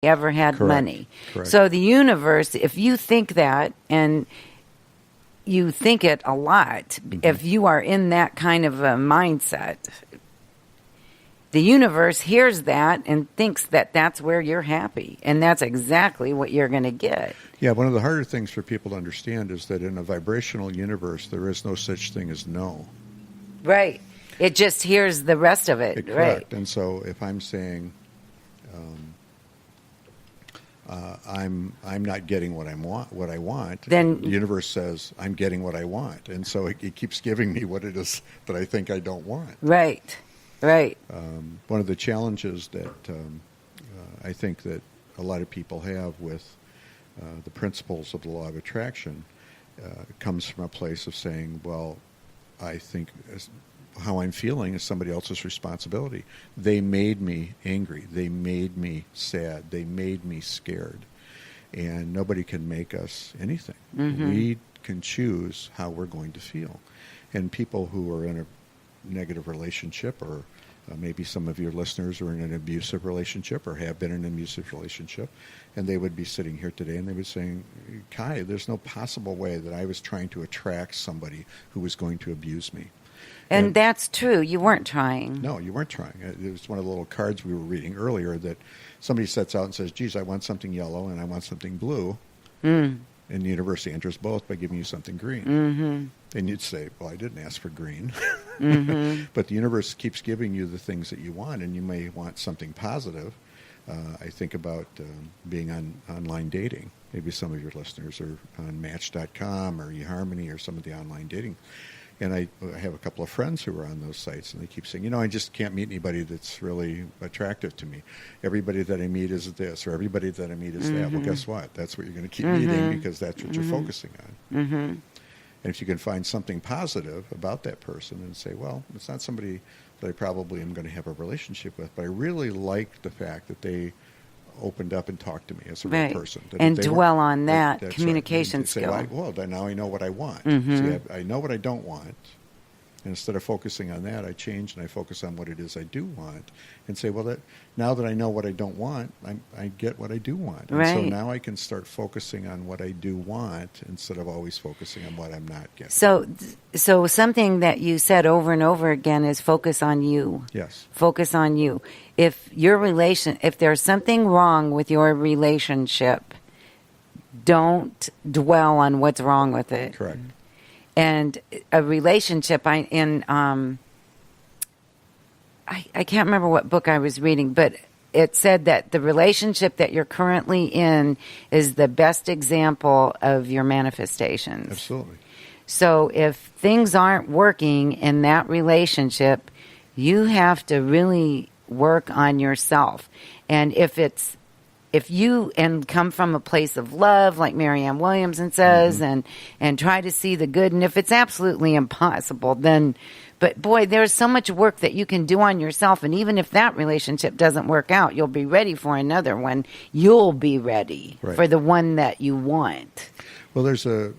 ever had Correct. money. Correct. So the universe, if you think that, and you think it a lot, if you are in that kind of a mindset, the universe hears that and thinks that that's where you're happy, and that's exactly what you're going to get. Yeah, one of the harder things for people to understand is that in a vibrational universe, there is no such thing as no. Right. It just hears the rest of it. Correct. Right. And so if I'm saying I'm not getting what I want, then the universe says I'm getting what I want, and so it keeps giving me what it is that I think I don't want. Right. Right. One of the challenges that I think that a lot of people have with the principles of the law of attraction comes from a place of saying, well, I think how I'm feeling is somebody else's responsibility. They made me angry. They made me sad. They made me scared. And nobody can make us anything. Mm-hmm. We can choose how we're going to feel. And people who are in a negative relationship, or maybe some of your listeners are in an abusive relationship or have been in an abusive relationship, and they would be sitting here today and they would be saying, Kai, there's no possible way that I was trying to attract somebody who was going to abuse me. And that's true. You weren't trying. No, you weren't trying. It was one of the little cards we were reading earlier that somebody sets out and says, geez, I want something yellow and I want something blue. And the universe answers both by giving you something green. Mm-hmm. And you'd say, well, I didn't ask for green. Mm-hmm. But the universe keeps giving you the things that you want, and you may want something positive. I think about being on online dating. Maybe some of your listeners are on Match.com or eHarmony or some of the online dating. And I have a couple of friends who are on those sites, and they keep saying, I just can't meet anybody that's really attractive to me. Everybody that I meet is this, or everybody that I meet is that. Well, guess what? That's what you're going to keep meeting, because that's what you're focusing on. Mm-hmm. And if you can find something positive about that person and say, well, it's not somebody that I probably am going to have a relationship with, but I really like the fact that they opened up and talked to me as a real person. And dwell on that communication skill. Say, well, now I know what I want. Mm-hmm. See, I know what I don't want. And instead of focusing on that, I change and I focus on what it is I do want, and say, well, now that I know what I don't want, I get what I do want. And so now I can start focusing on what I do want instead of always focusing on what I'm not getting. So something that you said over and over again is focus on you. Yes. Focus on you. If there's something wrong with your relationship, don't dwell on what's wrong with it. Correct. And a relationship, I can't remember what book I was reading, but it said that the relationship that you're currently in is the best example of your manifestations. Absolutely. So if things aren't working in that relationship, you have to really work on yourself. And if you come from a place of love, like Marianne Williamson says, and try to see the good, and if it's absolutely impossible, then, but boy, there's so much work that you can do on yourself, and even if that relationship doesn't work out, you'll be ready for another one. You'll be ready for the one that you want. Well, there's a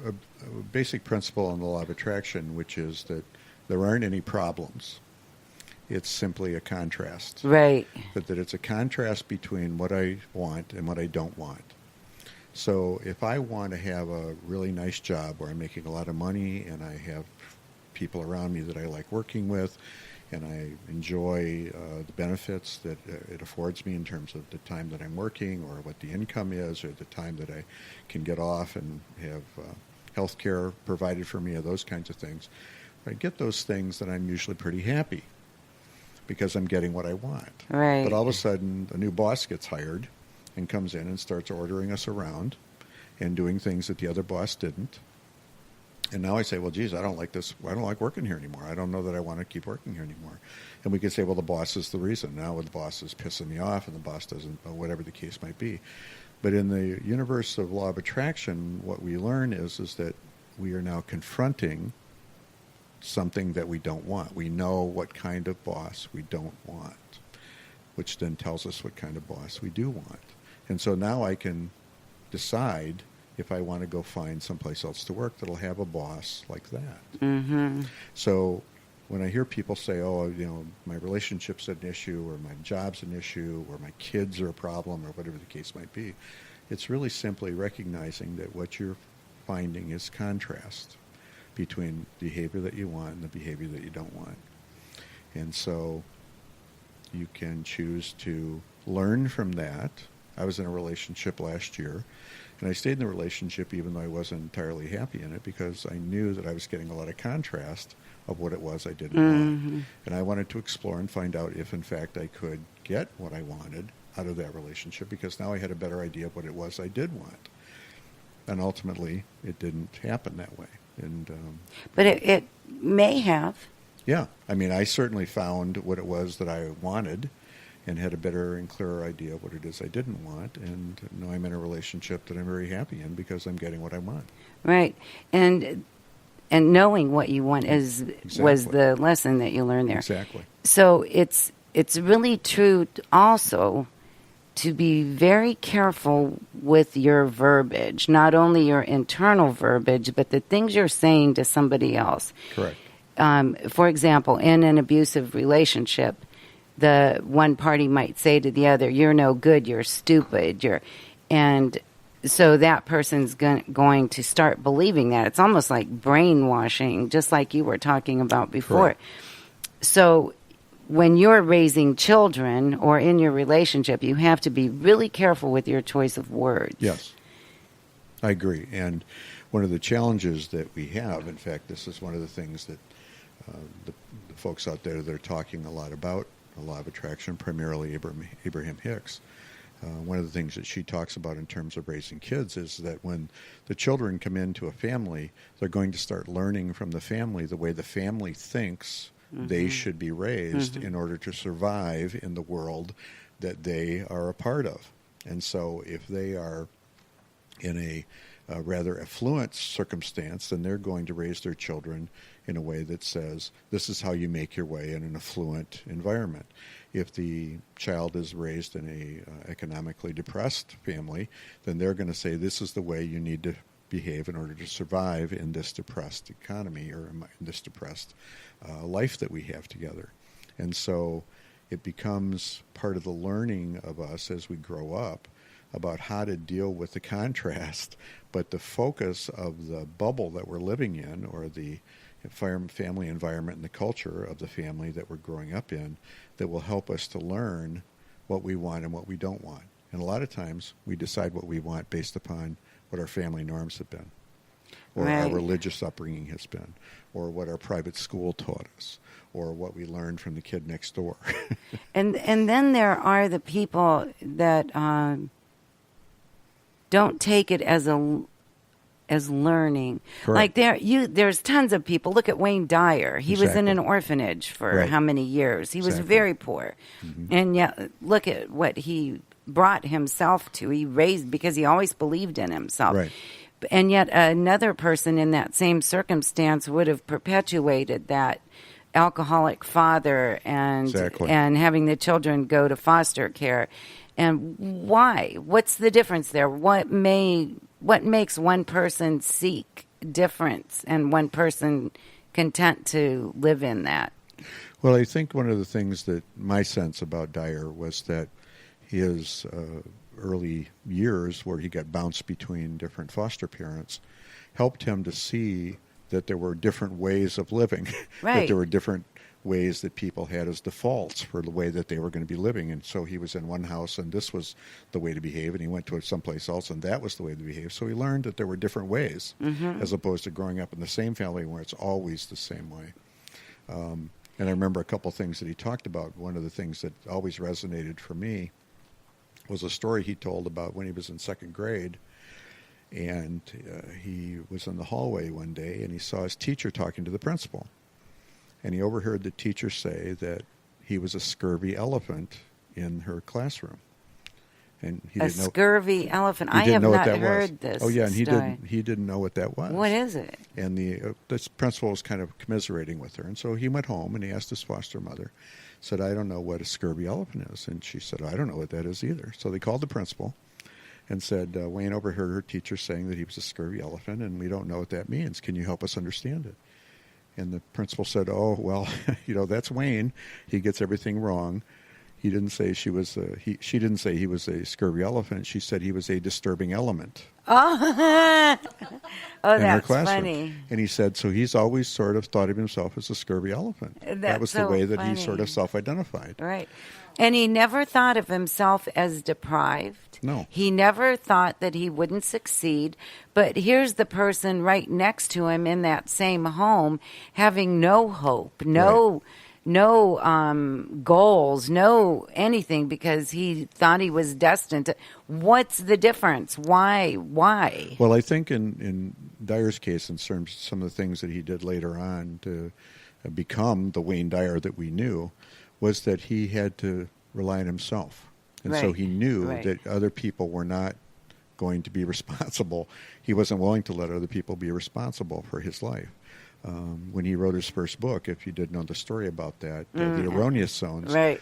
basic principle in the law of attraction, which is that there aren't any problems. It's simply a contrast. Right. That it's a contrast between what I want and what I don't want. So if I want to have a really nice job where I'm making a lot of money and I have people around me that I like working with and I enjoy the benefits that it affords me in terms of the time that I'm working or what the income is or the time that I can get off and have health care provided for me or those kinds of things, if I get those things, then I'm usually pretty happy, because I'm getting what I want. Right. But all of a sudden, a new boss gets hired and comes in and starts ordering us around and doing things that the other boss didn't. And now I say, well, geez, I don't like this. I don't like working here anymore. I don't know that I want to keep working here anymore. And we could say, well, the boss is the reason. Now the boss is pissing me off and the boss doesn't, or whatever the case might be. But in the universe of law of attraction, what we learn is that we are now confronting something that we don't want. We know what kind of boss we don't want, which then tells us what kind of boss we do want. And so now I can decide if I want to go find someplace else to work that'll have a boss like that. Mm-hmm. So when I hear people say, "Oh, my relationship's an issue, or my job's an issue, or my kids are a problem, or whatever the case might be," it's really simply recognizing that what you're finding is contrast between behavior that you want and the behavior that you don't want. And so you can choose to learn from that. I was in a relationship last year, and I stayed in the relationship even though I wasn't entirely happy in it, because I knew that I was getting a lot of contrast of what it was I didn't want. And I wanted to explore and find out if, in fact, I could get what I wanted out of that relationship, because now I had a better idea of what it was I did want. And ultimately, it didn't happen that way. And but it may have. Yeah. I mean, I certainly found what it was that I wanted and had a better and clearer idea of what it is I didn't want. And now I'm in a relationship that I'm very happy in because I'm getting what I want. Right. And knowing what you want was the lesson that you learned there. Exactly. So it's really true also to be very careful with your verbiage, not only your internal verbiage, but the things you're saying to somebody else. Correct. For example, in an abusive relationship, the one party might say to the other, "You're no good, you're stupid," and so that person's going to start believing that. It's almost like brainwashing, just like you were talking about before. Correct. So when you're raising children or in your relationship, you have to be really careful with your choice of words. Yes, I agree. And one of the challenges that we have, in fact, this is one of the things that the folks out there that are talking a lot about a law of attraction, primarily Abraham Hicks, one of the things that she talks about in terms of raising kids is that when the children come into a family, they're going to start learning from the family the way the family thinks they should be raised in order to survive in the world that they are a part of. And so if they are in a rather affluent circumstance, then they're going to raise their children in a way that says, this is how you make your way in an affluent environment. If the child is raised in a economically depressed family, then they're going to say, this is the way you need to behave in order to survive in this depressed economy or in this depressed life that we have together. And so it becomes part of the learning of us as we grow up about how to deal with the contrast, but the focus of the bubble that we're living in, or the family environment and the culture of the family that we're growing up in, that will help us to learn what we want and what we don't want. And a lot of times we decide what we want based upon what our family norms have been, or our religious upbringing has been, or what our private school taught us, or what we learned from the kid next door. and then there are the people that don't take it as learning. Correct. Like there's tons of people. Look at Wayne Dyer. He was in an orphanage for how many years? He was very poor. And yet look at what he brought himself to. He raised because he always believed in himself. Right. And yet another person in that same circumstance would have perpetuated that alcoholic father and having the children go to foster care. And why? What's the difference there? What makes one person seek difference and one person content to live in that? Well, I think one of the things that my sense about Dyer was that his early years, where he got bounced between different foster parents, helped him to see that there were different ways of living, that there were different ways that people had as defaults for the way that they were going to be living. And so he was in one house and this was the way to behave, and he went to someplace else and that was the way to behave. So he learned that there were different ways, as opposed to growing up in the same family where it's always the same way. And I remember a couple things that he talked about. One of the things that always resonated for me was a story he told about when he was in second grade. And he was in the hallway one day and he saw his teacher talking to the principal. And he overheard the teacher say that he was a scurvy elephant in her classroom. And he didn't know, scurvy elephant. I have not heard this. Oh yeah, and story. he didn't know what that was. What is it? And this principal was kind of commiserating with her, and so he went home and he asked his foster mother, said, "I don't know what a scurvy elephant is," and she said, "I don't know what that is either." So they called the principal and said, "Wayne overheard her teacher saying that he was a scurvy elephant, and we don't know what that means. Can you help us understand it?" And the principal said, "Oh, well, that's Wayne. He gets everything wrong." He didn't say she didn't say he was a scurvy elephant. She said he was a disturbing element. Oh, oh, in her that's classroom. funny. And he said, so he's always sort of thought of himself as a scurvy elephant. That was the way that he sort of self-identified. Right. And he never thought of himself as deprived. No. He never thought that he wouldn't succeed. But here's the person right next to him in that same home having no hope, no goals, no anything, because he thought he was destined to. What's the difference? Why? Well, I think in Dyer's case, in terms of some of the things that he did later on to become the Wayne Dyer that we knew, was that he had to rely on himself. And so he knew that other people were not going to be responsible. He wasn't willing to let other people be responsible for his life. When he wrote his first book, if you didn't know the story about that, The Erroneous Zones, the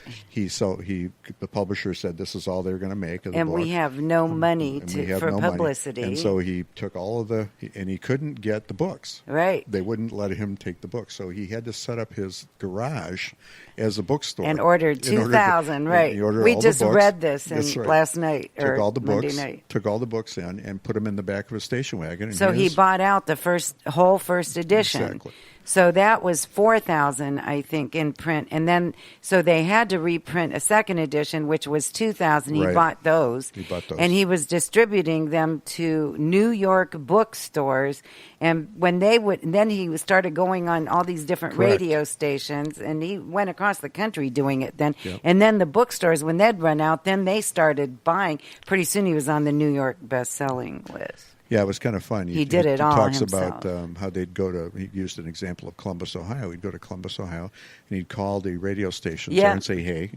publisher said this is all they're going to make of the book. We have no money for publicity. And so he took all of and he couldn't get the books. Right. They wouldn't let him take the books. So he had to set up his garage as a bookstore. And ordered 2,000, right. We just read this last night took all the Monday books, night. Took all the books in and put them in the back of a station wagon. So he bought out the whole first edition. Exactly. So that was 4,000, I think, in print. And then, so they had to reprint a second edition, which was 2,000. He bought those. And he was distributing them to New York bookstores. And when then he started going on all these different radio stations, and he went across the country doing it then. Yep. And then the bookstores, when they'd run out, then they started buying. Pretty soon he was on the New York best-selling list. Yeah, it was kind of fun. He did it all himself. He talks about how they'd go to, he used an example of Columbus, Ohio. He'd go to Columbus, Ohio, and he'd call the radio stations there and say, hey,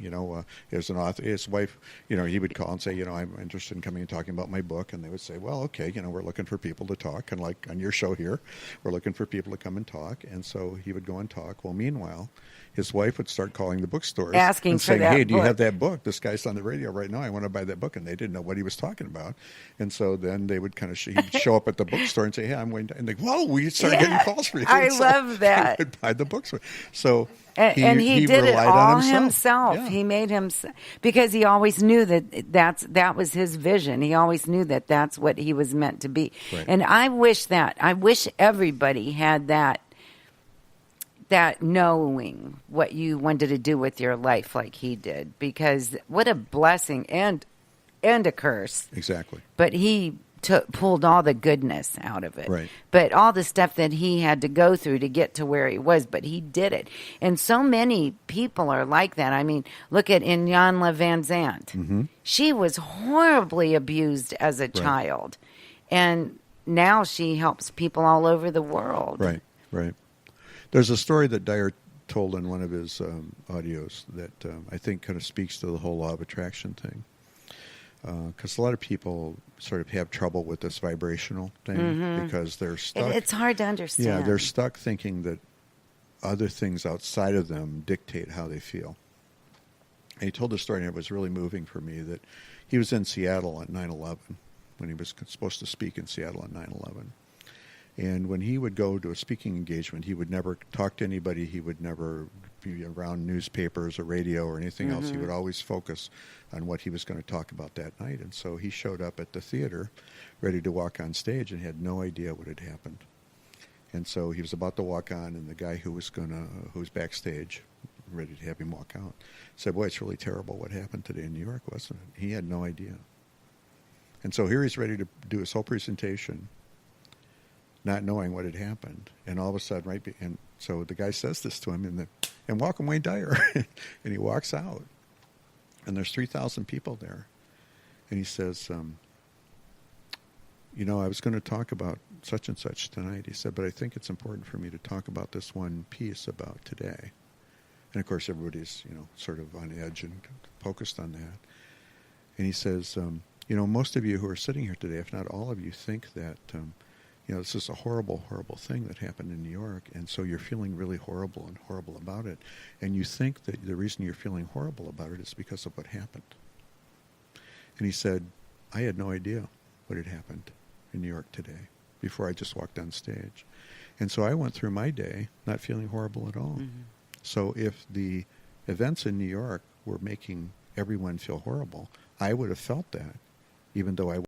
there's an author, his wife, he would call and say, I'm interested in coming and talking about my book. And they would say, well, okay, we're looking for people to talk. And like on your show here, we're looking for people to come and talk. And so he would go and talk. Well, meanwhile, his wife would start calling the bookstores asking and for saying, that hey, do you book? have that book? This guy's on the radio right now. I want to buy that book. And they didn't know what he was talking about. And so then they would kind of he'd show up at the bookstore and say, hey, I'm going to, and they, whoa, we started getting calls for you. I love that. He would buy the books. So he did it all himself. Yeah. He made him, because he always knew that was his vision. He always knew that that's what he was meant to be. Right. And I wish everybody had that knowing what you wanted to do with your life like he did, because what a blessing and a curse. Exactly. But he pulled all the goodness out of it. Right. But all the stuff that he had to go through to get to where he was, but he did it. And so many people are like that. I mean, look at Iyanla Van Zandt. Mm-hmm. She was horribly abused as a child. And now she helps people all over the world. Right. There's a story that Dyer told in one of his audios that I think kind of speaks to the whole law of attraction thing. Because a lot of people sort of have trouble with this vibrational thing because they're stuck. It's hard to understand. Yeah, they're stuck thinking that other things outside of them dictate how they feel. And he told the story, and it was really moving for me, that he was in Seattle on 9/11, when he was supposed to speak in Seattle on 9/11. And when he would go to a speaking engagement, he would never talk to anybody. He would never be around newspapers or radio or anything else. He would always focus on what he was going to talk about that night. And so he showed up at the theater ready to walk on stage and had no idea what had happened. And so he was about to walk on, and the guy who was backstage, ready to have him walk out, said, boy, it's really terrible what happened today in New York, wasn't it? He had no idea. And so here he's ready to do his whole presentation, not knowing what had happened. And all of a sudden, and so the guy says this to him, and welcome Wayne Dyer. And he walks out, and there's 3,000 people there. And he says, I was going to talk about such and such tonight. He said, but I think it's important for me to talk about this one piece about today. And of course, everybody's, sort of on edge and focused on that. And he says, most of you who are sitting here today, if not all of you, think that, this is a horrible, horrible thing that happened in New York, and so you're feeling really horrible about it. And you think that the reason you're feeling horrible about it is because of what happened. And he said, I had no idea what had happened in New York today before I just walked on stage. And so I went through my day not feeling horrible at all. So if the events in New York were making everyone feel horrible, I would have felt that, even though I